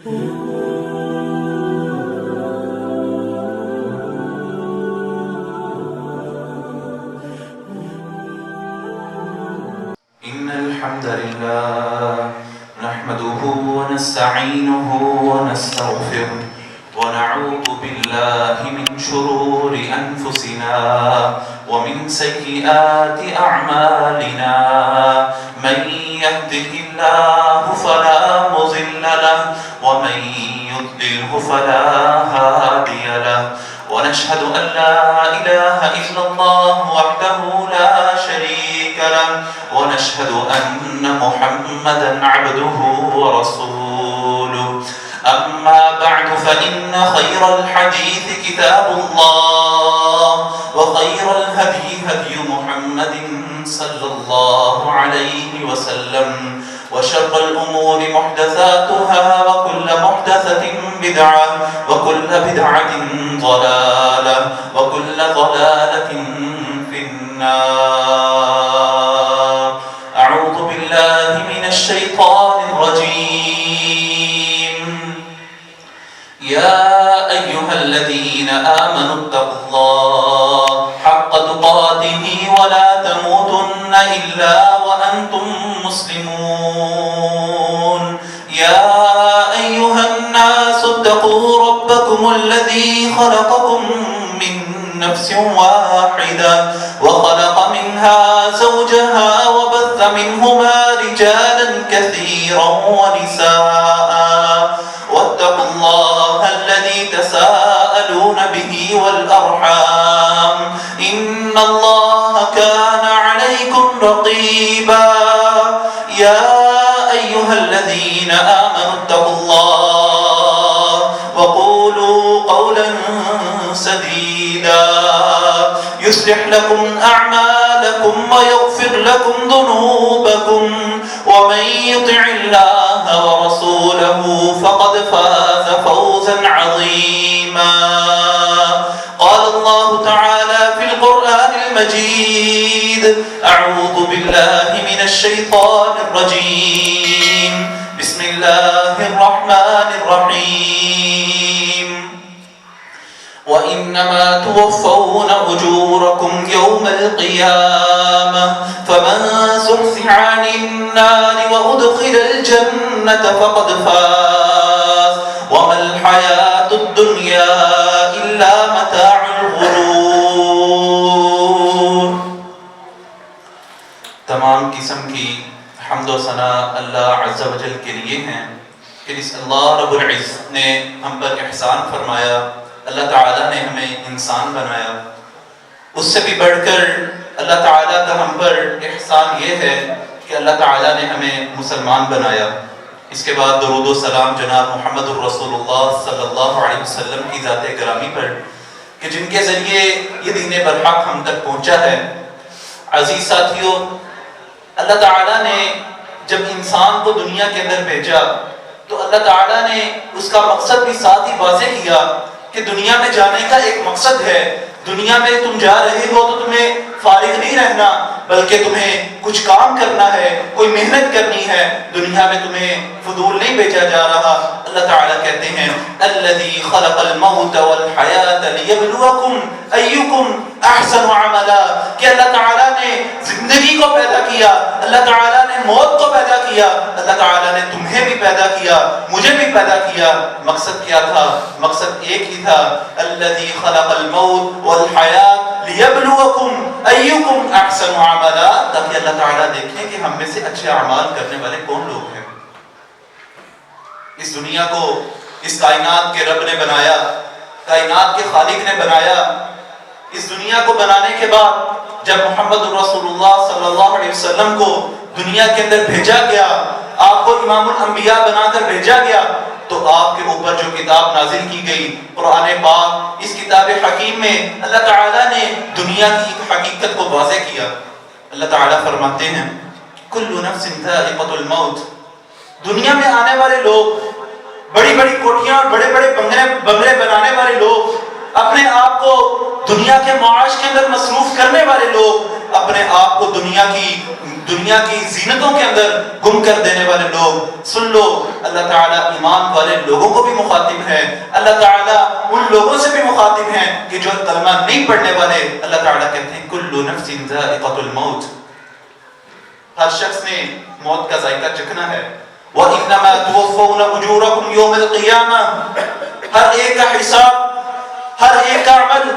إن الحمد لله نحمده ونستعينه ونستغفره ونعوذ بالله من شرور أنفسنا ومن سيئات أعمالنا من يهده الله فلا مضل له ومن يضلله فلا هادي له ونشهد أن لا إله إلا الله وحده لا شريك له ونشهد أن محمدا عبده ورسوله أما بعد فإن خير الحديث كتاب الله وخير الهدي هدي محمد صلى الله عليه وسلم وشر الأمور محدثاتها وكل محدثة بدعة وكل بدعة ضلالة وكل ضلالة في النار. أعوذ بالله من الشيطان الرجيم. يا أيها الذين آمنوا اتقوا الله حق تقاته ولا تموتن إلا وأنتم مسلمون. يا أيها الناس اتقوا ربكم الذي خلقكم من نفس واحدة وخلق منها زوجها وبث منهما رجالا كثيرا ونساء واتقوا الله الذي تساءلون به والأرحام إن الله كان عليكم رقيبا. يا أيها الذين آمنوا اتقوا الله وقولوا قولا سديدا يصلح لكم أعمالكم ويغفر لكم ذنوبكم ومن يطع الله ورسوله فقد فاز فوزا عظيما. قال الله تعالى في القرآن المجيد: أعوذ بالله من الشيطان الرجيم. بسم الله الرحمن الرحيم. وإنما توفون أجوركم يوم القيامة فمن زحزح عن النار وأدخل الجنة فقد فاز وما الحياة الدنيا إلا متاع الغرور. تمام قسم کی حمد و ثنا اللہ عز و جل کے لیے ہیں کہ اس اللہ رب العزت نے ہم پر احسان فرمایا. اللہ تعالیٰ نے ہمیں انسان بنایا. اس سے بھی بڑھ کر اللہ تعالیٰ کا ہم پر احسان یہ ہے کہ اللہ تعالیٰ نے ہمیں مسلمان بنایا. اس کے بعد درود و سلام جناب محمد الرسول اللہ صلی اللہ علیہ وسلم کی ذات گرامی پر کہ جن کے ذریعے یہ دین برحق ہم تک پہنچا ہے. عزیز ساتھیوں، اللہ تعالیٰ نے جب انسان کو دنیا کے اندر بھیجا تو اللہ تعالیٰ نے اس کا مقصد بھی ساتھ ہی واضح کیا کہ دنیا میں جانے کا ایک مقصد ہے. دنیا میں تم جا رہے ہو تو تمہیں فارغ نہیں رہنا بلکہ تمہیں کچھ کام کرنا ہے، کوئی محنت کرنی ہے. دنیا میں تمہیں فضول نہیں بھیجا جا رہا. اللہ تعالیٰ کہتے ہیں: الذی خلق الموت والحیاۃ لیبلوکم ایکم احسن عملا، کہ اللہ تعالیٰ نے زندگی کو پیدا کیا، اللہ تعالیٰ نے موت کو پیدا کیا، اللہ تعالیٰ نے تمہیں بھی پیدا کیا، مجھے بھی پیدا کیا. مقصد کیا تھا؟ مقصد ایک ہی تھا: الذی خلق الموت والحیاۃ لیبلوکم ایکم احسن عملا، تاکہ اللہ تعالیٰ دیکھیں کہ ہم میں سے اچھے اعمال کرنے والے کون لوگ ہیں. اس دنیا کو اس کائنات کے رب نے بنایا، کائنات کے خالق نے بنایا. اس دنیا کو بنانے کے بعد جب محمد رسول اللہ صلی اللہ علیہ وسلم کو دنیا کے اندر بھیجا گیا، آپ کو امام الانبیاء بنا کر بھیجا گیا، تو آپ کے اوپر جو کتاب نازل کی گئی قرآن پاک، اس کتاب حکیم میں اللہ تعالیٰ نے دنیا کی ایک حقیقت کو واضح کیا. اللہ تعالیٰ فرماتے ہیں: کل نفس ذائقۃ الموت. دنیا میں آنے والے لوگ، بڑی بڑی کوٹھیاں اور بڑے بڑے بنگلے بنانے والے لوگ، اپنے آپ کو دنیا کے معاش کے اندر مصروف کرنے والے لوگ، اپنے آپ کو دنیا کی زینتوں کے اندر گم کر دینے والے لوگ، سن لو اللہ تعالیٰ ایمان والے لوگوں کو بھی مخاطب ہے، اللہ تعالیٰ ان لوگوں سے بھی مخاطب ہیں کہ جو کلمہ نہیں پڑھنے والے۔ اللہ تعالیٰ کہتے ہیں کل نفس ذائقۃ الموت، ہر شخص نے موت کا ذائقہ چکھنا ہے۔ وَإِنَّمَا تُوَفَّوْنَ أُجُورَكُمْ يَوْمَ الْقِيَامَةِ، ہر ایک کا حساب، ہر ایک کا عمل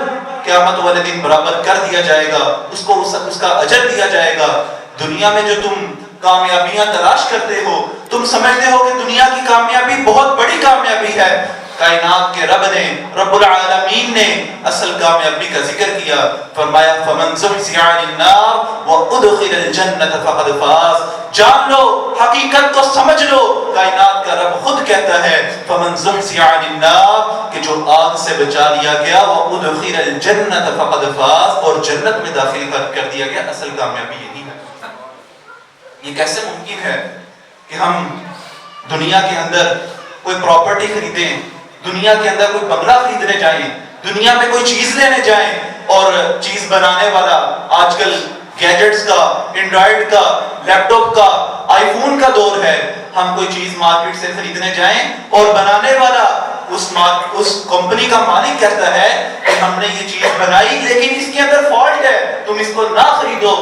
قیامت والے دن برابر کر دیا جائے گا، اس کو اس کا اجر دیا جائے گا۔ دنیا میں جو تم کامیابیاں تلاش کرتے ہو، تم سمجھتے ہو کہ دنیا کی کامیابی بہت بڑی کامیابی ہے، کائنات کے رب نے، رب العالمین نے اصل کامیابی کا ذکر کیا، فرمایا فَمَنْ زُحْزِحَ عَنِ النَّارِ وَأُدْخِلَ الْجَنَّةَ فَقَدْ فَازَ۔ جان لو، حقیقت کو سمجھ لو، کائنات کا رب خود کہتا ہے فَمَنْ زُحْزِحَ عَنِ النَّارِ، کہ جو آگ سے بچا لیا گیا، وَأُدْخِلَ الْجَنَّةَ فَقَدْ فَازَ، اور جنت میں داخل کر دیا گیا، اصل کامیابی یہی ہے۔ یہ کیسے ممکن ہے کہ ہم دنیا کے اندر کوئی پراپرٹی خریدیں، دنیا کے اندر کوئی بنگلہ خریدنے جائیں، دنیا میں کوئی چیز لینے جائیں، اور چیز بنانے والا آج کل گیجٹس کا، اینڈرائیڈ کا، لیپ ٹاپ کا، آئی فون کا دور ہے، ہم کوئی چیز مارکیٹ سے خریدنے جائیں اور بنانے والا اس کمپنی کا مالک کہتا ہے کہ ہم نے یہ چیز بنائی لیکن اس کے اندر فالٹ ہے، تم اس کو نہ خریدو۔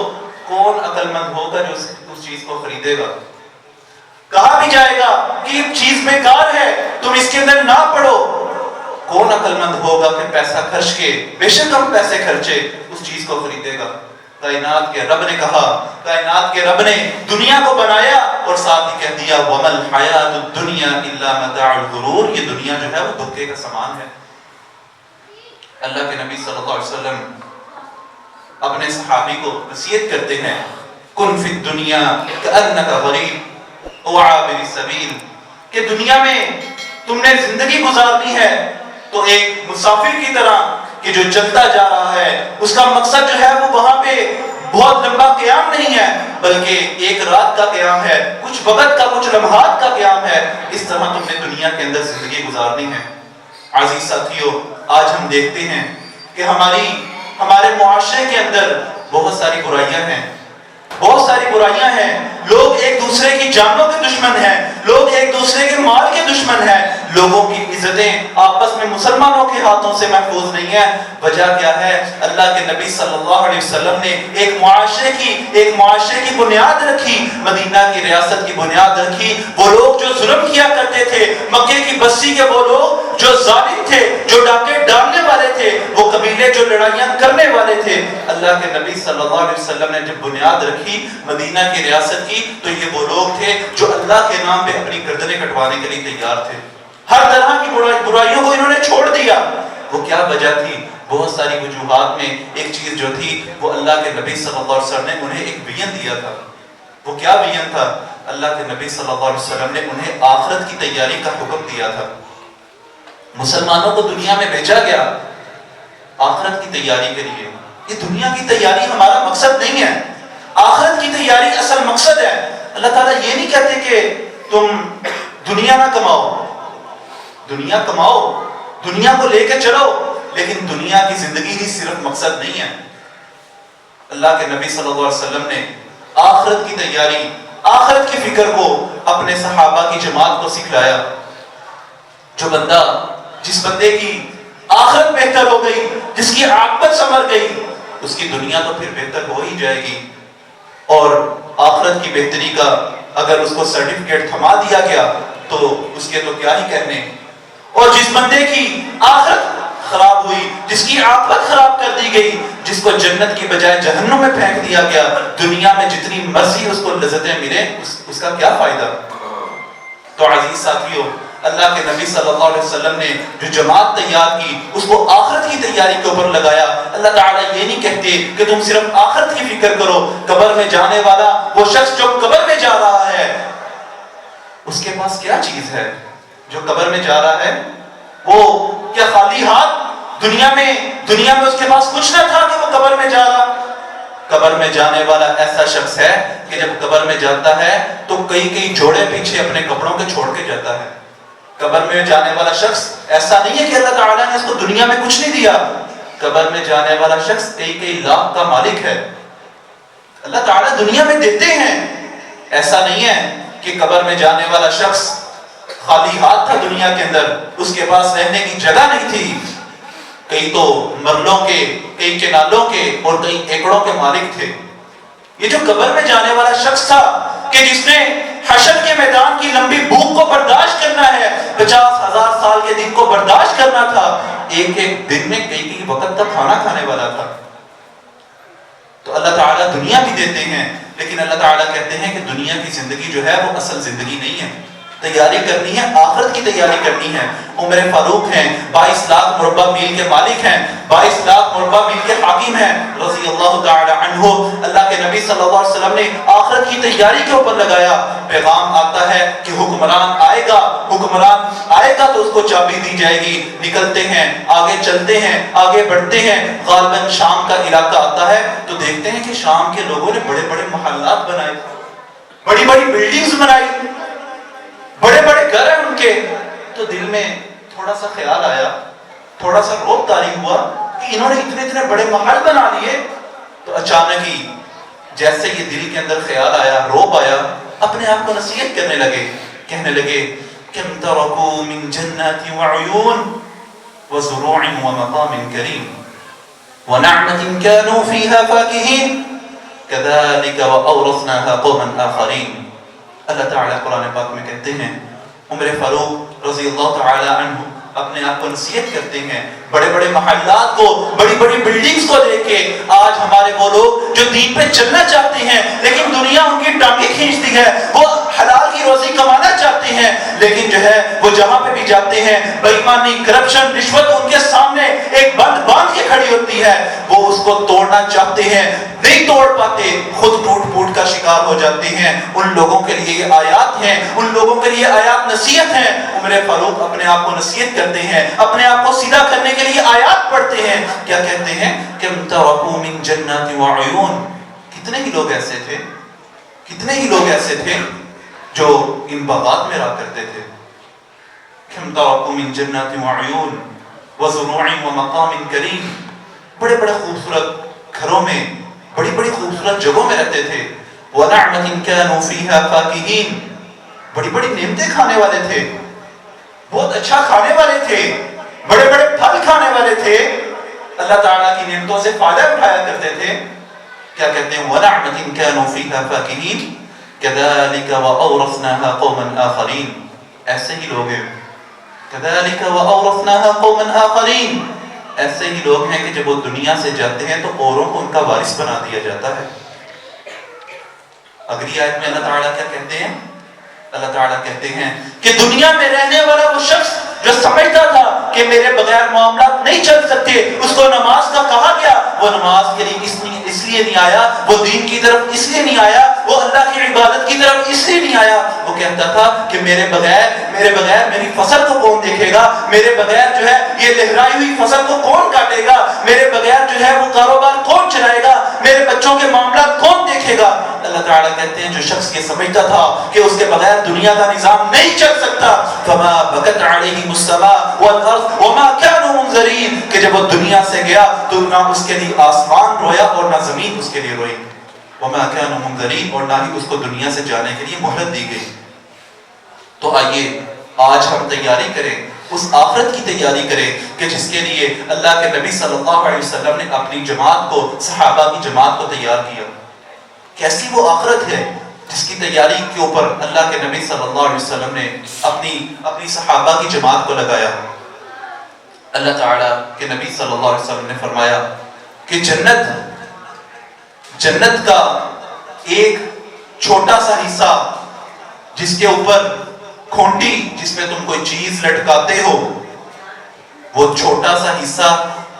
کون عقل مند ہوگا جو اس چیز کو خریدے گا؟ کہا بھی جائے گا کہ یہ چیز بیکار ہے، تم اس کے اندر نہ پڑو۔ کون عقل مند ہوگا کہ پیسہ خرچ کے، بے شک ہم پیسے خرچے، اس چیز کو خریدے گا؟ کائنات کے رب نے کہا، کائنات کے رب نے دنیا کو بنایا اور ساتھ ہی کہہ دیا وَمَا الْحَيَاةُ الدُّنْيَا إِلَّا مَتَاعُ الْغُرُورِ، یہ دنیا جو ہے وہ دھوکے کا سامان ہے۔ اللہ کے نبی صلی اللہ علیہ وسلم اپنے صحابی کو نصیحت کرتے ہیں کن فی الدنیا کأنک غریب او عابر السبیل، کہ دنیا میں تم نے زندگی گزارنی ہے تو ایک مسافر کی طرح کہ جو چلتا جا رہا ہے، اس کا مقصد جو ہے وہ وہاں پہ بہت لمبا قیام نہیں ہے بلکہ ایک رات کا قیام ہے، کچھ وقت کا، کچھ لمحات کا قیام ہے۔ اس طرح تم نے دنیا کے اندر زندگی گزارنی ہے۔ عزیز ساتھیو، آج ہم دیکھتے ہیں کہ ہمارے معاشرے کے اندر بہت ساری برائیاں ہیں، بہت ساری برائیاں ہیں، لوگ ایک دوسرے کی جانوں کے دشمن ہیں، لوگ ایک دوسرے کے مال کے دشمن ہیں، لوگوں کی عزتیں آپس میں مسلمانوں کے ہاتھوں سے محفوظ نہیں ہیں۔ وجہ کیا ہے؟ اللہ کے نبی صلی اللہ علیہ وسلم نے ایک معاشرے کی بنیاد رکھی، مدینہ کی ریاست کی بنیاد رکھی۔ وہ لوگ جو ظلم کیا کرتے تھے، مکے کی بستی کے وہ لوگ جو ظالم تھے، جو ڈاکے ڈالنے والے تھے، وہ قبیلے جو لڑائیاں کرنے والے تھے، اللہ کے نبی صلی اللہ علیہ وسلم نے جب بنیاد رکھی مدینہ کی ریاست کی تو یہ وہ لوگ تھے جو اللہ کے نام پہ اپنی گردنیں کٹوانے کے لیے تیار تھے۔ ہر طرح کی برائیوں کو انہوں نے چھوڑ دیا۔ وہ کیا وجہ تھی؟ بہت ساری وجوہات میں ایک چیز جو تھی وہ اللہ کے نبی صلی اللہ علیہ وسلم نے انہیں ایک ویژن دیا تھا۔ وہ کیا ویژن تھا؟ اللہ کے نبی صلی اللہ علیہ وسلم نے انہیں آخرت کی تیاری کا حکم دیا تھا۔ مسلمانوں کو دنیا میں بھیجا گیا آخرت کی تیاری کے لیے۔ یہ دنیا کی تیاری ہمارا مقصد نہیں ہے، آخرت کی تیاری اصل مقصد ہے۔ اللہ تعالیٰ یہ نہیں کہتے کہ تم دنیا نہ کماؤ، دنیا کماؤ، دنیا کو لے کے چلو، لیکن دنیا کی زندگی ہی صرف مقصد نہیں ہے۔ اللہ کے نبی صلی اللہ علیہ وسلم نے آخرت کی تیاری، آخرت کی فکر کو اپنے صحابہ کی جماعت کو سکھلایا۔ جس بندے کی آخرت بہتر ہو گئی، جس کی عاقبت سنور گئی، اس کی دنیا تو پھر بہتر ہو ہی جائے گی، اور آخرت کی بہتری کا اگر اس کو سرٹیفکیٹ تھما دیا گیا تو اس کے تو کیا ہی کہنے۔ اور جس بندے کی آخرت خراب ہوئی، جس کی عاقبت خراب کر دی گئی، جس کو جنت کی بجائے جہنم میں پھینک دیا گیا، دنیا میں جتنی مرضی اس کو لذتیں ملیں، اس کا کیا فائدہ؟ تو عزیز ساتھیو، اللہ کے نبی صلی اللہ علیہ وسلم نے جو جماعت تیار کی اس کو آخرت کی تیاری کے اوپر لگایا۔ اللہ تعالیٰ یہ نہیں کہتے کہ تم صرف آخرت کی فکر کرو، قبر میں جانے والا وہ شخص جو قبر میں جا رہا ہے اس کے پاس کیا چیز ہے؟ جو قبر میں جا رہا ہے وہ کیا خالی ہاتھ دنیا میں اس کے پاس کچھ نہ تھا کہ وہ قبر میں جا رہا؟ قبر میں جانے والا ایسا شخص ہے کہ جب قبر میں جاتا ہے تو کئی جوڑے پیچھے اپنے کپڑوں کے چھوڑ کے جاتا ہے۔ قبر میں جانے والا شخص ایسا نہیں ہے کہ اللہ تعالیٰ نے اس کو دنیا میں کچھ نہیں دیا۔ قبر میں جانے والا شخص کئی لاکھ کا مالک ہے۔ اللہ تعالیٰ دنیا میں دیتے ہیں. ایسا نہیں ہے کہ قبر میں جانے والا شخص خالی ہاتھ تھا دنیا کے اندر، اس کے پاس رہنے کی جگہ نہیں تھی. کئی تو مرلوں کے، کئی کنالوں کے اور کئی ایکڑوں کے مالک تھے. یہ جو قبر میں جانے والا شخص تھا کہ جس نے حشر کے میدان کی لمبی بھوک کو برداشت کرنا ہے، 50,000 سال کے دن کو برداشت کرنا تھا، ایک ایک دن میں کئی وقت تک کھانا کھانے والا تھا. تو اللہ تعالیٰ دنیا بھی دیتے ہیں، لیکن اللہ تعالیٰ کہتے ہیں کہ دنیا کی زندگی جو ہے وہ اصل زندگی نہیں ہے. تیاری کرنی ہے، آخرت کی تیاری کرنی ہے. عمر فاروق ہیں، 22 لاکھ مربع میل کے مالک ہیں، 22 لاکھ مربع میل کے حاکم ہیں رضی اللہ تعالی عنہ. اللہ کے نبی صلی اللہ علیہ وسلم نے آخرت کی تیاری کے اوپر لگایا. پیغام آتا ہے کہ حکمران آئے گا، حکمران آئے گا تو اس کو چابی دی جائے گی. نکلتے ہیں، آگے چلتے ہیں، آگے بڑھتے ہیں. غالباً شام کا علاقہ آتا ہے تو دیکھتے ہیں کہ شام کے لوگوں نے بڑے بڑے محلات بنائے، بڑی بڑی بلڈنگز بنائی، بڑے بڑے گھر ہیں ان کے. تو دل میں تھوڑا سا خیال آیا، تھوڑا سا روب طاری ہوا کہ انہوں نے اتنے بڑے محل بنا لیے. تو اچانک ہی جیسے یہ دل کے اندر خیال آیا، روب آیا، اپنے آپ کو نصیحت کرنے لگے، کہنے لگے کم ترکوا من جنات وعیون وزروع ومقام کریم ونعمت كانوا فيها فاكهين كذلك وأورثناها قوما آخرين. اللہ تعالیٰ قرآن پاک میں کہتے ہیں، عمر فاروق رضی اللہ تعالی عنہ اپنے آپ کو نصیحت کرتے ہیں، بڑے بڑے محلات کو، بڑی بڑی بلڈنگز کو دیکھ کے آج ہمارے وہ لوگ جو دین پہ چلنا چاہتے ہیں لیکن دنیا ان کی ٹانگیں کھینچتی ہے، وہ حلال کی روزی کمانا چاہتے ہیں لیکن جو ہے وہ جہاں پہ بھی جاتے ہیں بے ایمانی، کرپشن، رشوت ان کے سامنے ایک بند باندھ کے کھڑی ہوتی ہے. وہ اس کو توڑنا چاہتے ہیں، نہیں توڑ پاتے، خود ٹوٹ پھوٹ کا شکار ہو جاتے ہیں. ان لوگوں کے لیے یہ آیات ہیں، ان لوگوں کے لیے آیات نصیحت ہیں. عمر فاروق اپنے آپ کو نصیحت کرتے ہیں، اپنے آپ کو سیدھا کرنے کے لیے آیات پڑھتے ہیں. کیا کہتے ہیں کہ ترکوا من جنات وعیون. کتنے ہی لوگ ایسے تھے، کتنے ہی لوگ ایسے تھے جو ان باغات میں رہا کرتے تھے. کم ترکوا من جنات وعیون وزروع ومقام کریم. بڑے بڑے خوبصورت گھروں میں، بڑی بڑی خوبصورت جگہوں میں رہتے تھے. وَنَعْمَةٍ كَانُوا فِيهَا فَاكِهِينَ. بڑی بڑی نعمتیں کھانے والے تھے، بہت اچھا کھانے والے تھے، بڑے بڑے پھل کھانے والے تھے، اللہ تعالیٰ کی نعمتوں سے فائدہ اٹھایا کرتے تھے. کیا کہتے ہیں وَنَعْمَةٍ كَانُوا فِيهَا فَاكِهِينَ كَذَلِكَ وَأَوْرَثْنَاهَا قَوْمًا آخَرِينَ. ایسے ہی لوگ ہیں، كَذَلِكَ وَأَوْرَثْنَاهَا قَوْمًا آخَرِينَ. ایسے ہی لوگ ہیں کہ جب وہ دنیا سے جاتے ہیں تو اوروں کو ان کا وارث بنا دیا جاتا ہے. اگلی آیت میں اللہ تعالیٰ کیا کہتے ہیں؟ اللہ تعالیٰ کہتے ہیں کہ دنیا میں رہنے والا وہ شخص جو سمجھتا تھا کہ میرے بغیر معاملات نہیں چل سکتے، اس کو نماز کا کہا گیا، وہ نماز کے لیے اس لیے نہیں آیا، وہ دین کی طرف اس لیے نہیں آیا، وہ اللہ کی عبادت کی طرف اس لیے نہیں آیا. وہ کہتا تھا کہ میرے بغیر میری فصل کو کون دیکھے گا، میرے بغیر جو ہے یہ لہرائی ہوئی فصل کو کون کاٹے گا، میرے بغیر جو ہے وہ کاروبار کون چلائے گا، میرے بچوں کے معاملات کون دیکھے گا. اللہ تعالیٰ کہتے ہیں جو شخص یہ سمجھتا تھا کہ اس کے بغیر دنیا کا نظام نہیں چل سکتا، فما بکت علیہم السماء والارض وما كانوا منذرین. کہ جب وہ دنیا سے گیا تو نہ اس کے لیے آسمان رویا اور نہ زمین اس کے لیے روئی. وما كانوا منذرین. اور نہ ہی اس کو دنیا سے جانے کے لیے مہلت دی گئی. تو آئیے آج ہم تیاری کریں، اس آخرت کی تیاری کریں کہ جس کے لیے اللہ کے نبی صلی اللہ علیہ وسلم نے اپنی جماعت کو، صحابہ کی جماعت کو تیار کیا. کیسی وہ آخرت ہے جس کی تیاری کے اوپر اللہ کے نبی صلی اللہ علیہ وسلم نے اپنی صحابہ کی جماعت کو لگایا. اللہ تعالیٰ کے نبی صلی اللہ علیہ وسلم نے فرمایا کہ جنت کا ایک چھوٹا سا حصہ جس کے اوپر کھونٹی، جس میں تم کوئی چیز لٹکاتے ہو، وہ چھوٹا سا حصہ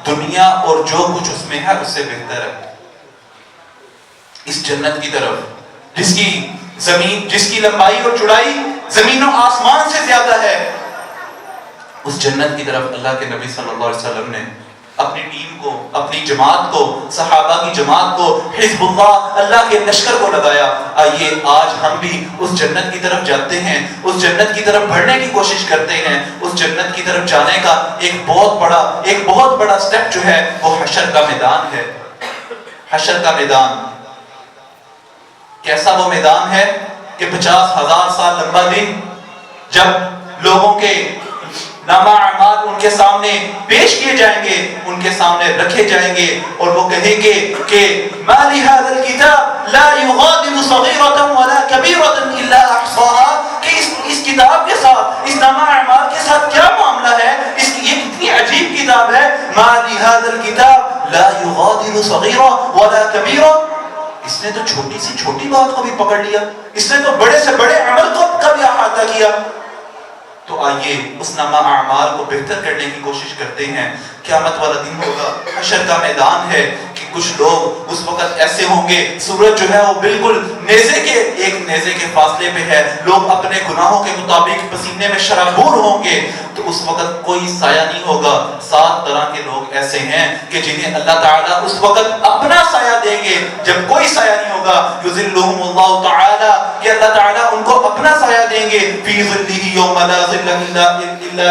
دنیا اور جو کچھ اس میں ہے اس سے بہتر ہے. اس جنت کی طرف جس کی لمبائی اور چوڑائی زمین و آسمان سے زیادہ ہے، اس جنت کی طرف اللہ کے نبی صلی اللہ علیہ وسلم نے اپنی ٹیم کو، اپنی جماعت کو، صحابہ کی جماعت کو، حزب اللہ کے لشکر کو لگایا. آئیے آج ہم بھی اس جنت کی طرف جاتے ہیں، اس جنت کی طرف بڑھنے کی کوشش کرتے ہیں. اس جنت کی طرف جانے کا ایک بہت بڑا سٹیپ جو ہے وہ حشر کا میدان ہے. حشر کا میدان. کیسا وہ میدان ہے کہ 50,000 سال لمبا دن جب لوگوں کے نامہ اعمال ان کے سامنے پیش کیے جائیں گے، ان کے سامنے رکھے جائیں گے، اور وہ کہیں گے کہ ما لهذا الكتاب لا يغادر صغيرة ولا كبيرة الا احصاها، کہ اس کتاب کے ساتھ، اس نامہ اعمال کے ساتھ کیا معاملہ ہے، یہ کتنی عجیب کتاب ہے، ما لهذا الكتاب لا يغادر صغيرة ولا كبيرة، اس نے تو چھوٹی سی چھوٹی بات کو بھی پکڑ لیا، اس نے تو بڑے سے بڑے عمل کو بھی احاطہ کیا۔ تو آئیے اس نامہ اعمال کو بہتر کرنے کی کوشش کرتے ہیں۔ قیامت والا دن ہوگا، حشر کا میدان ہے کہ کچھ لوگ اس وقت ایسے ہوں گے، سورج جو ہے وہ بالکل ایک نیزے کے فاصلے پہ ہے، لوگ اپنے گناہوں کے مطابق پسینے میں شرابور ہوں گے، تو اس وقت کوئی سایہ نہیں ہوگا۔ 7 طرح کے لوگ ایسے ہیں کہ جنہیں اللہ تعالیٰ اس وقت اپنا سایہ دیں گے جب کوئی سایہ نہیں ہوگا۔ یذلہم اللہ تعالیٰ، کہ اللہ تعالیٰ ان کو اپنا سایہ دیں گے، فی ظلہ یوم لا ظل الا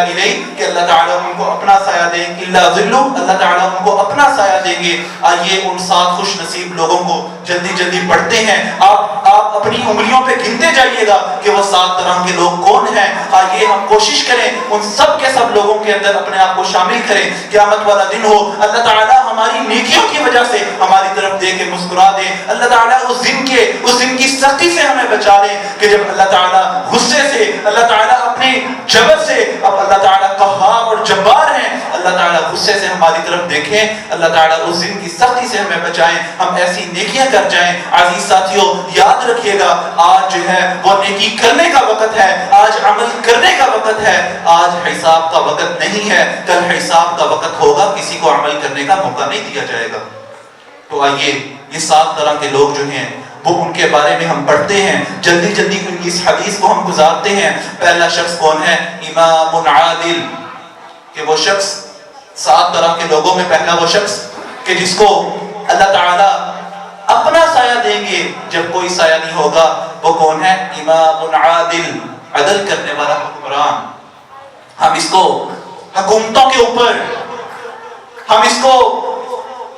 الیہ، کہ اللہ تعالیٰ ان کو اپنا سایہ دیں گے، الا ظل، اللہ تعالیٰ ان کو اپنا سایہ دیں گے۔ آئیے ان 7 خوش نصیب لوگوں کو جلدی جلدی پڑھتے ہیں، آپ اپنی انگلیوں پہ گنتے جائیے گا کہ وہ 7 طرح کے لوگ کون ہیں۔ آئیے ہم کوشش کریں ان سب کے سب لوگوں کے اندر اپنے آپ کو شامل کریں۔ قیامت والا دن ہو، اللہ تعالیٰ ہماری نیکیوں کی وجہ سے ہماری طرف دیکھ کے مسکرا دے، اللہ تعالیٰ اس دن کی سختی سے ہمیں بچا لے کہ جب اللہ تعالیٰ غصے سے، اللہ تعالیٰ اپنے جبر سے، اب اللہ تعالیٰ قہار اور جبار ہیں، اللہ تعالیٰ غصے سے ہماری طرف دیکھیں، اللہ تعالیٰ اس دن کی سختی سے ہمیں بچائیں، ہم ایسی نیکیاں کر جائیں۔ عزیز ساتھیوں، یاد رکھیے گا آج جو ہے وہ نیکی کرنے کا وقت ہے، آج عمل کرنے کا وقت ہے، آج حساب کا وقت نہیں ہے، کل حساب کا وقت ہوگا، کسی کو عمل کرنے کا موقع نہیں دیا جائے گا۔ تو آئیے یہ 7 طرح کے لوگ جو ہیں وہ ان کے بارے میں ہم پڑھتے ہیں، جلدی جلدی ان کی اس حدیث کو ہم گزارتے ہیں۔ پہلا شخص کون ہے؟ امام عادل، کہ وہ شخص 7 طرح کے لوگوں میں پہلا وہ شخص کہ جس کو اللہ تعالیٰ اپنا سایہ دیں گے جب کوئی سایہ نہیں ہوگا، وہ کون ہے؟ امام عادل، عدل کرنے والا حکمران۔ ہم اس کو حکومتوں کے اوپر، ہم اس کو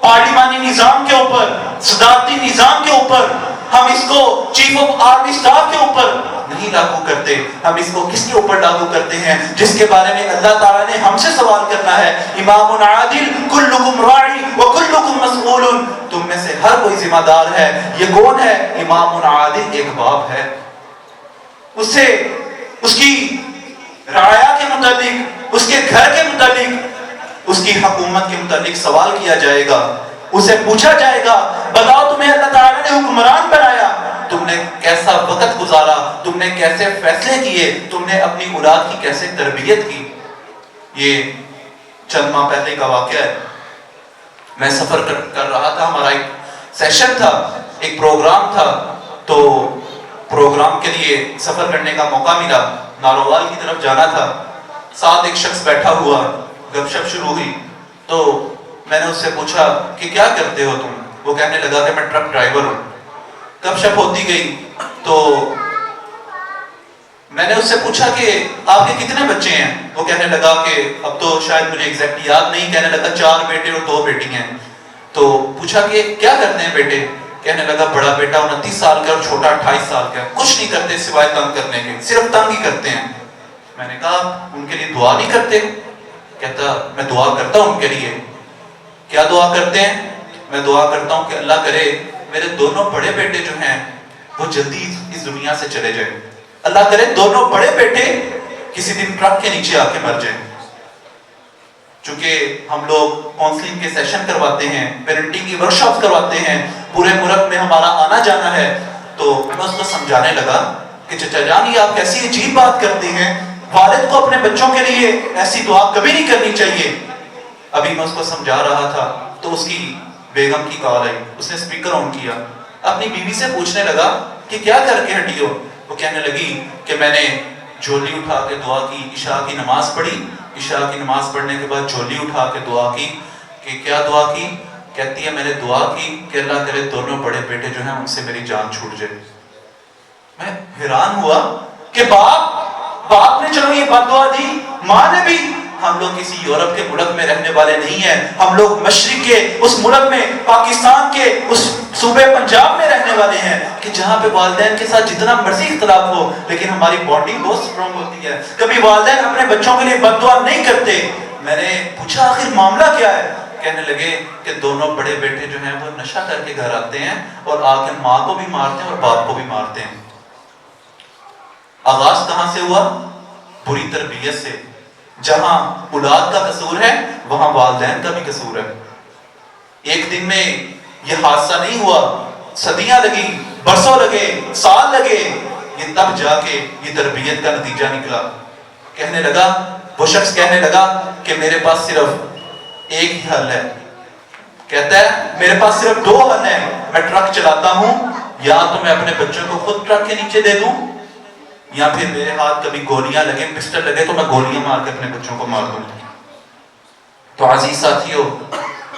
پارلیمانی نظام کے اوپر، صدارتی نظام کے اوپر، ہم اس کو چیف آف آرمی اسٹاف کے اوپر نہیں لاگو کرتے، ہم اس کو کس کے اوپر لاگو کرتے ہیں؟ جس کے بارے میں اللہ تعالیٰ نے ہم سے سوال کرنا ہے۔ امام عادل، کلکم راعی وکلکم مسئول، تم میں سے ہر کوئی ذمہ دار ہے۔ یہ کون ہے؟ امام عادل ایک باپ ہے، اس سے اس کی رعایا کے متعلق، اس کے گھر کے متعلق، اس کی حکومت کے متعلق سوال کیا جائے گا، اسے پوچھا جائے گا بتاؤ تمہیں اللہ تعالیٰ نے حکمران بنایا، تم نے کیسا وقت گزارا، تم نے کیسے فیصلے کیے، تم نے اپنی اولاد کی کیسے تربیت کی۔ یہ چند ماہ پہلے کا واقعہ ہے، میں سفر کر رہا تھا، ہمارا ایک سیشن تھا، ایک پروگرام تھا، تو پروگرام کے لیے سفر کرنے کا موقع ملا، نارووال کی طرف جانا تھا، ساتھ ایک شخص بیٹھا ہوا، گپ شپ شروع ہوئی، تو میں نے اس سے پوچھا کہ کیا کرتے ہو تم؟ وہ کہنے لگا کہ میں ٹرک ڈرائیور ہوں۔ گپ شپ ہوتی گئی تو میں نے اس سے پوچھا کہ آپ کے کتنے بچے ہیں؟ وہ کہنے لگا کہ اب تو شاید مجھے ایگزیکٹ یاد نہیں، کہنے لگا 4 بیٹے اور 2 بیٹی ہیں۔ تو پوچھا کہ کیا کرتے ہیں بیٹے؟ کہنے لگا بڑا بیٹا 29 سال کا اور چھوٹا 28 سال کا، کچھ نہیں کرتے سوائے تنگ کرنے کے، صرف تنگ ہی کرتے ہیں۔ میں نے کہا ان کے لیے دعا نہیں کرتے؟ کہتا میں دعا کرتا ہوں ان کے لیے۔ کیا دعا کرتے ہیں؟ میں دعا کرتا ہوں کہ اللہ کرے میرے دونوں بڑے بیٹے جو ہیں وہ جلدی اس دنیا سے چلے جائیں، اللہ کرے دونوں بڑے بیٹے کسی دن ٹرک کے نیچے آ کے مر جائیں۔ چونکہ ہم لوگ کونسلنگ کے سیشن کرواتے ہیں، پیرنٹنگ کی ورکشاپ کرواتے ہیں، پورے ملک میں ہمارا آنا جانا ہے، تو میں اس کو سمجھانے لگا کہ چچا جان یہ آپ کیسی عجیب بات کرتے ہیں، والد کو اپنے بچوں کے لیے ایسی دعا کبھی نہیں کرنی چاہیے۔ ابھی میں اس کو سمجھا رہا تھا تو اس کی بیگم کی کال آئی، اس نے سپیکر آن کیا، اپنی بیوی سے پوچھنے لگا کہ کیا کر کے ہٹی ہو؟ وہ کہنے لگی کہ میں نے جھولی اٹھا کے دعا کی، عشاء کی نماز پڑھی، عشاء کی نماز پڑھنے کے بعد جھولی اٹھا کے دعا کی۔ کہ کیا دعا کی؟ کہتی ہے میں نے دعا کی کہ اللہ کرے دونوں بڑے بیٹے جو ہیں ان سے میری جان چھوٹ جائے۔ میں حیران ہوا کہ باپ نے چلو یہ بد دعا دی، ماں نے بھی ہم لوگ کسی یورپ کے ملک میں رہنے والے نہیں ہیں، ہم لوگ مشرق کے اس ملک میں، پاکستان کے اس صوبے پنجاب میں رہنے والے ہیں کہ جہاں پہ والدین کے ساتھ جتنا مرضی اختلاف ہو لیکن ہماری بانڈنگ بہت اسٹرانگ ہوتی ہے. کبھی والدین اپنے بچوں کے لیے بد دعا نہیں کرتے. میں نے پوچھا آخر معاملہ کیا ہے؟ کہنے لگے کہ دونوں بڑے بیٹے جو ہیں وہ نشہ کر کے گھر آتے ہیں اور آ کے ماں کو بھی مارتے ہیں اور باپ کو بھی مارتے ہیں. آغاز کہاں سے ہوا؟ بری تربیت سے. جہاں اولاد کا قصور ہے وہاں والدین کا بھی قصور ہے. ایک دن میں یہ حادثہ نہیں ہوا، صدیاں لگی، برسوں لگے، سال لگے، یہ تب جا کے یہ تربیت کا نتیجہ نکلا. کہنے لگا، وہ شخص کہنے لگا کہ میرے پاس صرف ایک ہی حل ہے. کہتا ہے میرے پاس صرف دو حل ہیں، میں ٹرک چلاتا ہوں، یا تو میں اپنے بچوں کو خود ٹرک کے نیچے دے دوں یا پھر میرے ہاتھ کبھی گولیاں لگے، پسٹل لگے تو میں گولیاں مار کے اپنے بچوں کو مار دوں. تو عزیز ساتھیو،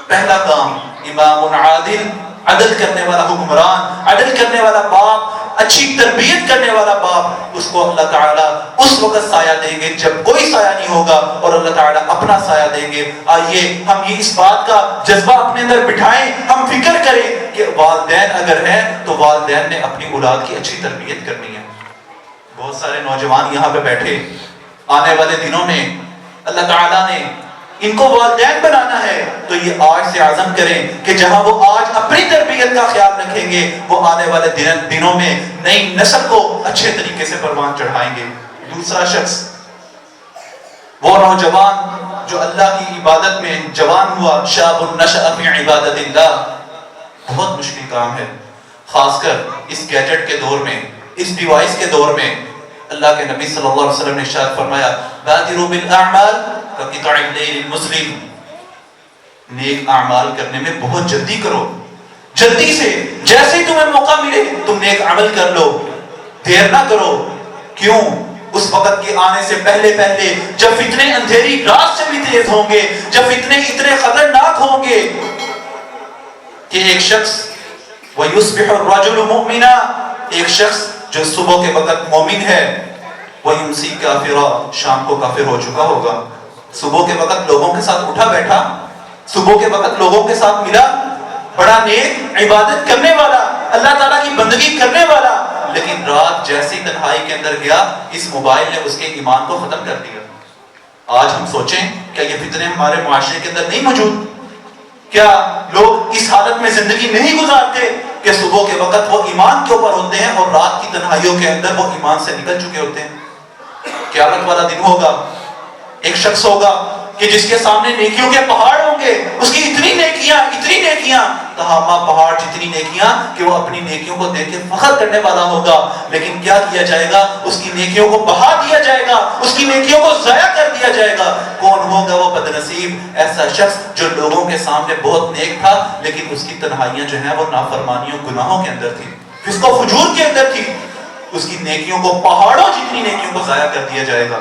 پہلا کام امام عادل، عدل کرنے والا حکمران، عدل کرنے والا باپ، اچھی تربیت کرنے والا باپ، اس کو اللہ تعالیٰ اس وقت سایہ دیں گے جب کوئی سایہ نہیں ہوگا اور اللہ تعالیٰ اپنا سایہ دیں گے. آئیے ہم یہ اس بات کا جذبہ اپنے اندر بٹھائیں، ہم فکر کریں کہ والدین اگر ہیں تو والدین نے اپنی اولاد کی اچھی تربیت کرنی ہے. بہت سارے نوجوان یہاں پہ بیٹھے، آنے والے دنوں میں اللہ تعالیٰ نے ان کو والدین بنانا ہے تو یہ آج سے عزم کریں کہ جہاں وہ آج اپنی تربیت کا خیال رکھیں گے وہ آنے والے دنوں میں نئی نسل کو اچھے طریقے سے پروان چڑھائیں گے. دوسرا شخص وہ نوجوان جو اللہ کی عبادت میں جوان ہوا، شاب نشأ فی عبادت اللہ. بہت مشکل کام ہے، خاص کر اس گیجٹ کے دور میں، اس ڈیوائس کے دور میں. اللہ کے نبی صلی اللہ علیہ وسلم نے ارشاد فرمایا بادروا بالاعمال کقطع الليل المظلم. نیک اعمال کرنے میں بہت جلدی کرو، جلدی سے، جیسے ہی تمہیں موقع ملے تم نیک عمل کر لو، دیر نہ کرو. کیوں؟ اس وقت کے آنے سے پہلے پہلے جب فتنے اندھیری رات سے بھی تیز ہوں گے، جب فتنے اتنے خطرناک ہوں گے کہ ایک شخص وَيُصْبِحُ الرَّجُلُ مُؤْمِنًا، ایک شخص جو صبح کے وقت مومن ہے، وَيُمْسِي كَافِرًا، شام کو کافر ہو چکا ہوگا. صبح کے وقت لوگوں کے ساتھ اٹھا بیٹھا، صبح کے وقت لوگوں کے ساتھ ملا، بڑا نیک، عبادت کرنے والا، اللہ تعالیٰ کی بندگی کرنے والا، لیکن رات جیسی تنہائی کے اندر گیا اس موبائل نے اس کے ایمان کو ختم کر دیا. آج ہم سوچیں کیا یہ فتنے ہمارے معاشرے کے اندر نہیں موجود؟ کیا لوگ اس حالت میں زندگی نہیں گزارتے کہ صبح کے وقت وہ ایمان کے اوپر ہوتے ہیں اور رات کی تنہائیوں کے اندر وہ ایمان سے نکل چکے ہوتے ہیں؟ قیامت والا دن ہوگا، ایک شخص ہوگا کہ جس کے سامنے نیکیوں کے پہاڑ ہوں گے، اس کی اتنی نیکیاں تہامہ پہاڑ جتنی نیکیاں کہ وہ اپنی نیکیوں کو دیکھ کے فخر کرنے والا ہوگا. لیکن کیا کیا جائے گا؟ اس کی نیکیوں کو بہا دیا جائے گا، اس کی نیکیوں کو ضائع کر دیا جائے گا. کون ہوگا وہ بدنصیب؟ ایسا شخص جو لوگوں کے سامنے بہت نیک تھا لیکن اس کی تنہائیاں جو ہیں وہ نافرمانیوں گناہوں کے اندر تھی، فسق و فجور کے اندر تھی. اس کی نیکیوں کو پہاڑوں جتنی نیکیوں کو ضائع کر دیا جائے گا.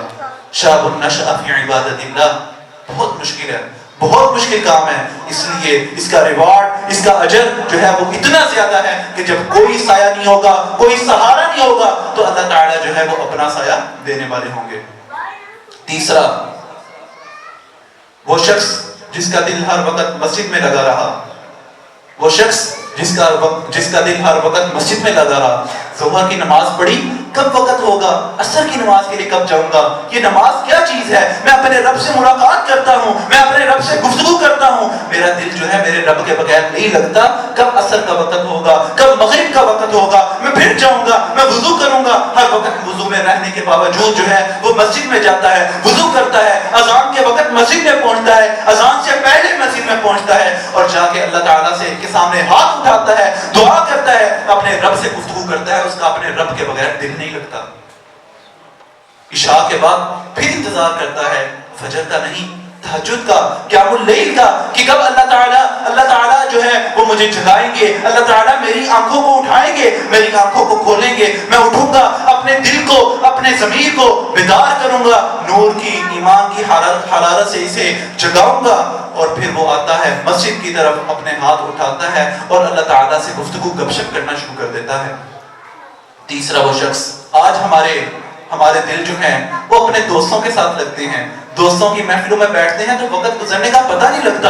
شاب نشأ فی عبادت اللہ، بہت مشکل ہے، بہت مشکل کام ہے. اس لیے اس کا ریوارڈ، اس کا اجر جو ہے وہ اتنا زیادہ ہے کہ جب کوئی سایہ نہیں ہوگا، کوئی سہارا نہیں ہوگا تو اللہ تعالیٰ جو ہے وہ اپنا سایہ دینے والے ہوں گے. تیسرا وہ شخص جس کا دل ہر وقت مسجد میں لگا رہا، وہ شخص جس کا دل ہر وقت مسجد میں لگا رہا. ظہر کی نماز پڑھی، کب وقت ہوگا؟ عصر کی نماز کے لیے کب جاؤں گا؟ یہ نماز کیا چیز ہے؟ میں اپنے رب سے ملاقات کرتا ہوں، میں اپنے رب سے گفتگو کرتا ہوں، میرا دل جو ہے میرے رب کے بغیر نہیں لگتا. کب عصر کا وقت ہوگا؟ کب مغرب کا وقت ہوگا؟ میں پھر جاؤں گا، میں وضو کروں گا. ہر وقت وضو میں رہنے کے باوجود جو ہے وہ مسجد میں جاتا ہے، وضو کرتا ہے، اذان کے وقت مسجد میں پہنچتا ہے، اذان سے پہلے مسجد میں پہنچتا ہے اور جا کے اللہ تعالیٰ سے کے سامنے ہاتھ اٹھاتا ہے، دعا کرتا ہے، اپنے رب سے گفتگو کرتا ہے. اس کا اپنے رب کے بغیر دل نہیں لگتا. عشاء کے بعد پھر انتظار کرتا ہے فجر کا نہیں، تہجد کا، قیام اللیل کا، کہ کب اللہ تعالیٰ جو ہے وہ مجھے جگائیں گے، اللہ تعالیٰ میری آنکھوں کو اٹھائیں گے، میری آنکھوں کو کھولیں گے، میں اٹھوں گا، اپنے دل کو، اپنے ضمیر کو بیدار کروں گا، نور کی، ایمان کی حرارت سے اسے جگاؤں گا. اور پھر وہ آتا ہے مسجد کی طرف، اپنے ہاتھ اٹھاتا ہے اور اللہ تعالیٰ سے گفتگو گپ شپ کرنا شروع کر دیتا ہے. تیسرا وہ شخص، آج ہمارے دل جو ہیں وہ اپنے دوستوں کے ساتھ لگتے ہیں، دوستوں کی محفلوں میں بیٹھتے ہیں تو وقت گزرنے کا پتہ نہیں لگتا،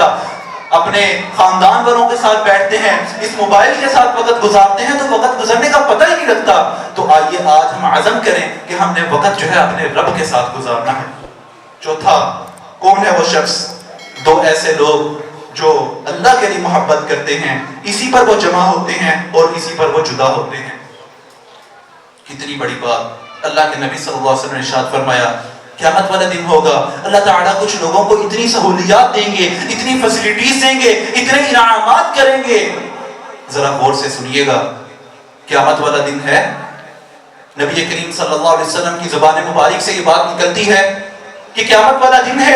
اپنے خاندان والوں کے ساتھ بیٹھتے ہیں، اس موبائل کے ساتھ وقت گزارتے ہیں تو وقت گزرنے کا پتہ ہی نہیں لگتا۔ تو آئیے آج ہم عزم کریں کہ ہم نے وقت جو ہے اپنے رب کے ساتھ گزارنا ہے۔ چوتھا، کون ہے وہ شخص؟ دو ایسے لوگ جو اللہ کے لیے محبت کرتے ہیں، اسی پر وہ جمع ہوتے ہیں اور اسی پر وہ جدا ہوتے ہیں۔ کتنی بڑی بات! اللہ کے نبی صلی اللہ علیہ وسلم نے ارشاد فرمایا قیامت والا دن ہوگا، اللہ تعالیٰ کچھ لوگوں کو اتنی سہولیات دیں گے، اتنی فیسلٹیز دیں گے، اتنے انعامات کریں گے۔ ذرا غور سے سنیے گا، قیامت والا دن ہے، نبی کریم صلی اللہ علیہ وسلم کی زبان مبارک سے یہ بات نکلتی ہے کہ قیامت والا دن ہے،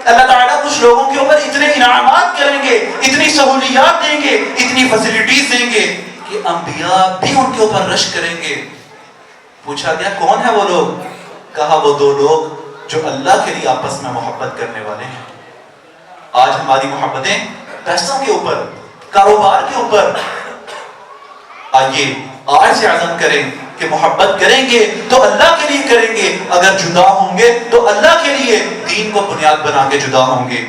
اللہ تعالیٰ کچھ لوگوں کے اوپر اتنے انعامات کریں گے، اتنی سہولیات دیں گے، اتنی فیسلٹیز دیں گے کہ انبیاء بھی ان کے اوپر رشک کریں گے۔ پوچھا گیا کون ہے وہ لوگ؟ کہا وہ دو لوگ جو اللہ کے لیے آپس میں محبت کرنے والے ہیں۔ آج ہماری محبتیں پیسوں کے اوپر، کاروبار کے اوپر۔ آئیے آج سے عزم کریں کہ محبت کریں گے تو اللہ کے لیے کریں گے، اگر جدا ہوں گے تو اللہ کے لیے، دین کو بنیاد بنا کے جدا ہوں گے۔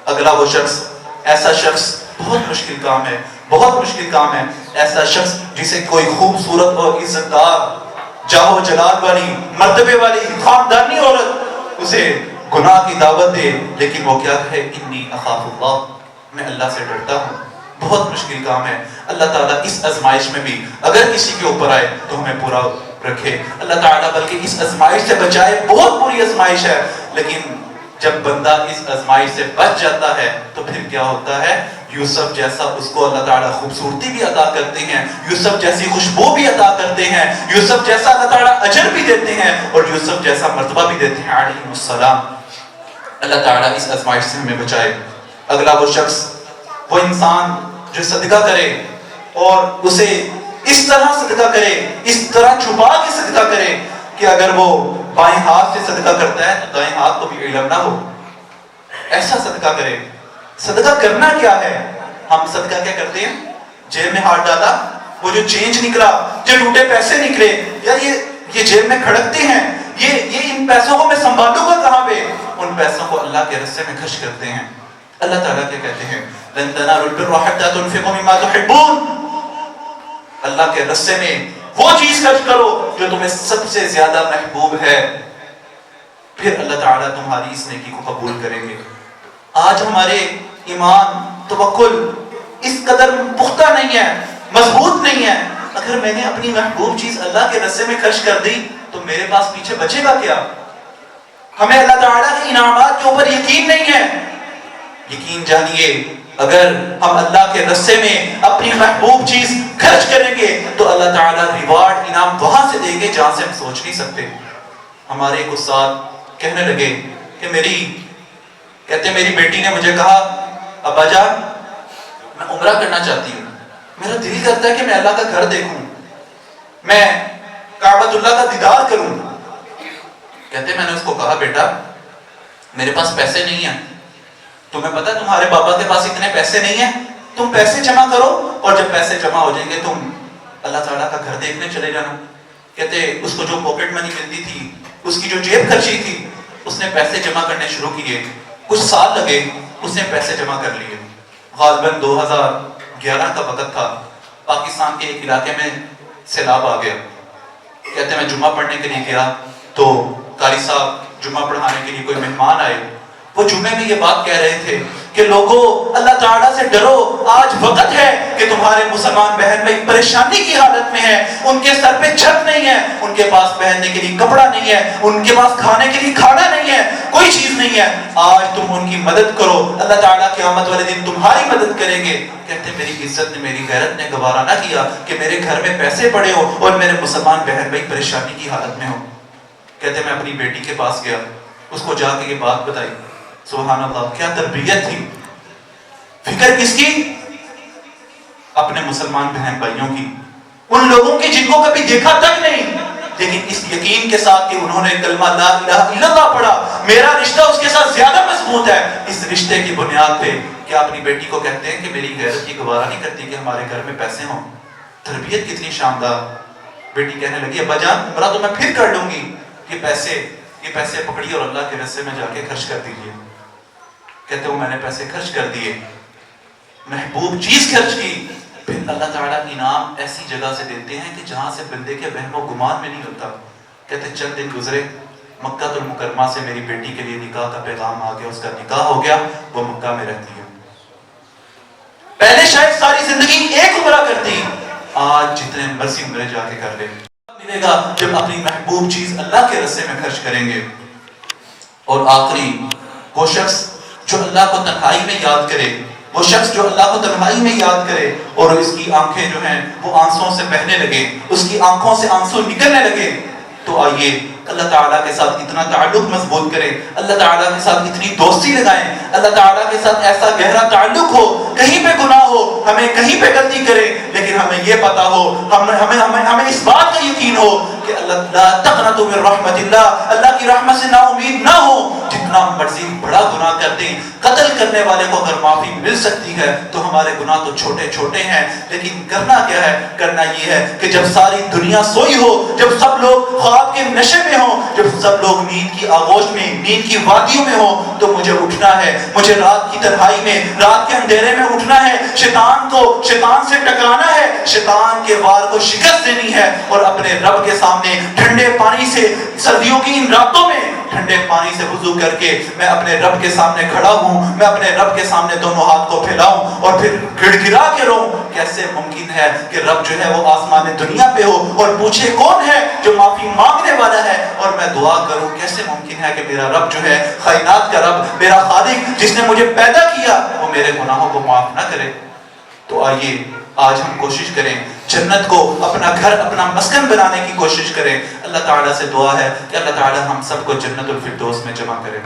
اگلا وہ شخص، ایسا شخص، بہت مشکل کام ہے، بہت مشکل کام ہے، ایسا شخص جسے کوئی خوبصورت اور عزت دار، جاہ و جلال والی، مرتبے والی، خاندانی عورت اسے گناہ کی دعوت دے، لیکن وہ کیا کہے؟ انی اخاف اللہ، میں اللہ سے ڈرتا ہوں۔ بہت مشکل کام ہے۔ اللہ تعالیٰ اس آزمائش میں بھی اگر کسی کے اوپر آئے تو ہمیں پورا رکھے، اللہ تعالیٰ بلکہ اس آزمائش سے بچائے۔ بہت بری آزمائش ہے، لیکن جب بندہ اس آزمائش سے بچ جاتا ہے تو پھر کیا ہوتا ہے؟ یوسف جیسا اس کو اللہ تعالیٰ خوبصورتی بھی عطا کرتے ہیں، یوسف جیسی خوشبو بھی عطا کرتے ہیں، یوسف جیسا اللہ تعالیٰ اجر بھی دیتے ہیں اور یوسف جیسا مرتبہ بھی دیتے ہیں علیہ السلام۔ اللہ تعالیٰ اس آزمائش سے ہمیں بچائے۔ اگلا وہ شخص، وہ انسان جو صدقہ کرے اور اسے اس طرح صدقہ کرے، اس طرح چھپا کے صدقہ کرے کہ اگر وہ بائیں ہاتھ سے صدقہ کرتا ہے تو دائیں ہاتھ کو بھی علم نہ ہو، ایسا صدقہ کرے۔ صدقہ کرنا کیا ہے؟ ہم صدقہ کیا کرتے ہیں؟ جیب میں ہاتھ ڈالا، وہ جو چینج نکلا، جو ٹوٹے پیسے نکلے، یار یہ جیب میں کھڑکتے ہیں، یہ ان پیسوں کو میں سنبھالوں گا کہاں پہ؟ ان پیسوں کو اللہ کے راستے میں خرچ کرتے ہیں۔ اللہ تعالیٰ کیا کہتے ہیں؟ لن تنالوا البر حتى تنفقوا مما تحبون، اللہ کے راستے میں وہ چیز خرچ کرو جو تمہیں سب سے زیادہ محبوب ہے، پھر اللہ تعالیٰ تمہاری اس نیکی کو قبول کریں گے۔ آج ہمارے ایمان، توکل اس قدر پختہ نہیں ہے، مضبوط نہیں ہے۔ اگر میں نے اپنی محبوب چیز اللہ کے راستے میں خرچ کر دی تو میرے پاس پیچھے بچے گا کیا؟ ہمیں اللہ تعالیٰ کے انعامات کے اوپر یقین نہیں ہے۔ یقین جانیے، اگر ہم اللہ کے راستے میں اپنی محبوب چیز خرچ کریں گے تو اللہ تعالیٰ ریوارڈ، انعام وہاں سے دیں گے جہاں سے ہم سوچ نہیں سکتے۔ ہمارے ایک استاد کہنے لگے کہ میری بیٹی نے مجھے کہا ابا جان میں عمرہ کرنا چاہتی ہوں، میرا دل کرتا ہے کہ میں اللہ کا گھر دیکھوں، میں کعبۃ اللہ کا دیدار کروں۔ کہتے میں نے اس کو کہا بیٹا میرے پاس پیسے نہیں ہیں، تمہیں پتا تمہارے بابا کے پاس اتنے پیسے نہیں ہیں، تم پیسے جمع کرو اور جب پیسے جمع ہو جائیں گے تم اللہ تعالیٰ کا گھر دیکھنے چلے جانا۔ کہتے اس کو جو پاکٹ منی ملتی تھی، اس کی جو جیب خرچی تھی، اس نے پیسے جمع کرنے شروع کیے، کچھ سال لگے اس نے پیسے جمع کر لیے۔ غالباً 2011 کا وقت تھا، پاکستان کے ایک علاقے میں سیلاب آ گیا۔ کہتے میں جمعہ پڑھنے کے لیے گیا تو قاری صاحب جمعہ پڑھانے کے لیے کوئی مہمان آئے، وہ جمعے میں یہ بات کہہ رہے تھے کہ لوگوں اللہ تعالیٰ سے ڈرو، آج وقت ہے کہ تمہارے مسلمان بہن بھائی پریشانی کی حالت میں ہیں، ان کے سر پہ چھت نہیں ہے، ان کے پاس پہننے کے لیے کپڑا نہیں ہے، ان کے پاس کھانے کے لیے کھانا نہیں ہے، کوئی چیز نہیں ہے، آج تم ان کی مدد کرو، اللہ تعالیٰ قیامت والے دن تمہاری مدد کریں گے۔ کہتے میری عزت نے، میری غیرت نے گوارا نہ کیا کہ میرے گھر میں پیسے پڑے ہو اور میرے مسلمان بہن بھائی پریشانی کی حالت میں ہو۔ کہتے میں اپنی بیٹی کے پاس گیا، اس کو جا کے یہ بات بتائی۔ سبحان اللہ، کیا تربیت تھی! فکر کس کی؟ اپنے مسلمان بہن بھائیوں کی، ان لوگوں کی جن کو کبھی دیکھا تک نہیں، لیکن اس یقین کے ساتھ کہ انہوں نے کلمہ لا الہ الا اللہ پڑھا، میرا رشتہ اس کے ساتھ زیادہ مضبوط ہے۔ اس رشتے کی بنیاد پہ کیا اپنی بیٹی کو کہتے ہیں کہ میری غیرت کی گوارا نہیں کرتی کہ ہمارے گھر میں پیسے ہوں؟ تربیت کتنی شاندار! بیٹی کہنے لگی ابا جان عمرہ تو میں پھر کر لوں گی، یہ پیسے، کہ پیسے پکڑیے اور اللہ کے راستے میں جا کے خرچ کر دیجیے. کہتے ہو میں نے پیسے خرچ کر دیے، محبوب چیز خرچ کی، پھر اللہ تعالیٰ انعام ایسی جگہ سے دیتے ہیں کہ جہاں سے بندے کے وہم و گمان میں نہیں ہوتا. کہتے چند دن گزرے، مکہ المکرمہ سے میری بیٹی کے لیے نکاح کا پیغام آ گیا، اس کا نکاح ہو گیا، وہ مکہ میں رہتی ہے. پہلے شاید ساری زندگی ایک عمرہ کرتی، آج جتنے مرضی عمرے جا کے کر لے. ملے گا جب اپنی محبوب چیز اللہ کے راستے میں خرچ کریں گے. اور آخری، وہ شخص جو اللہ کو تنہائی میں یاد کرے، وہ شخص جو اللہ کو تنہائی میں یاد کرے اور اس کی آنکھیں جو ہیں وہ آنسوں سے بہنے لگے، اس کی آنکھوں سے آنسو نکلنے لگے، تو آئیے اللہ تعالیٰ کے ساتھ اتنا تعلق مضبوط کریں، اللہ تعالیٰ کے ساتھ اتنی دوستی لگائیں، اللہ تعالیٰ کے ساتھ ایسا گہرا تعلق ہو، کہیں پہ گناہ ہو، ہمیں کہیں پہ غلطی کریں لیکن ہمیں یہ پتا ہو، ہمیں اس بات کا یقین ہو کہ اللہ لا تقنطوا من رحمت اللہ، اللہ کی رحمت سے نا امید نہ ہو. جتنا مرضی بڑا گناہ کر دیں، قتل کرنے والے کو اگر معافی مل سکتی ہے تو ہمارے گناہ تو چھوٹے چھوٹے ہیں، لیکن کرنا کیا ہے؟ کرنا یہ ہے کہ جب ساری دنیا سوئی ہو، جب سب لوگ خواب کے نشے میں ہوں، جب سب لوگ نیند کی آغوش میں، نیند کی وادیوں میں ہوں، تو مجھے اٹھنا ہے، مجھے رات کی تنہائی میں، رات کے اندھیرے میں اٹھنا ہے، شیطان سے ٹکرانا ہے، شیطان کے وار کو شکست دینی ہے اور اپنے رب کے سامنے ٹھنڈے پانی سے، سردیوں کی ان راتوں میں ٹھنڈے پانی سے وضو کر کے میں اپنے رب کے سامنے کھڑا ہوں، میں اپنے رب کے سامنے دونوں ہاتھ کو پھیلاؤں اور پھر گڑ گڑا کے رہوں. کیسے ممکن ہے کہ رب جو ہے وہ آسمان دنیا پہ ہو اور پوچھے کون ہے جو معافی مانگنے والا ہے، اور میں دعا کروں؟ کیسے ممکن ہے کہ میرا رب جو ہے کائنات کا رب، میرا خالق جس نے مجھے پیدا کیا، وہ میرے گناہوں کو معاف نہ کرے؟ تو آئیے آج ہم کوشش کریں، جنت کو اپنا گھر، اپنا مسکن بنانے کی کوشش کریں. اللہ تعالیٰ سے دعا ہے کہ اللہ تعالیٰ ہم سب کو جنت الفردوس میں جمع کرے.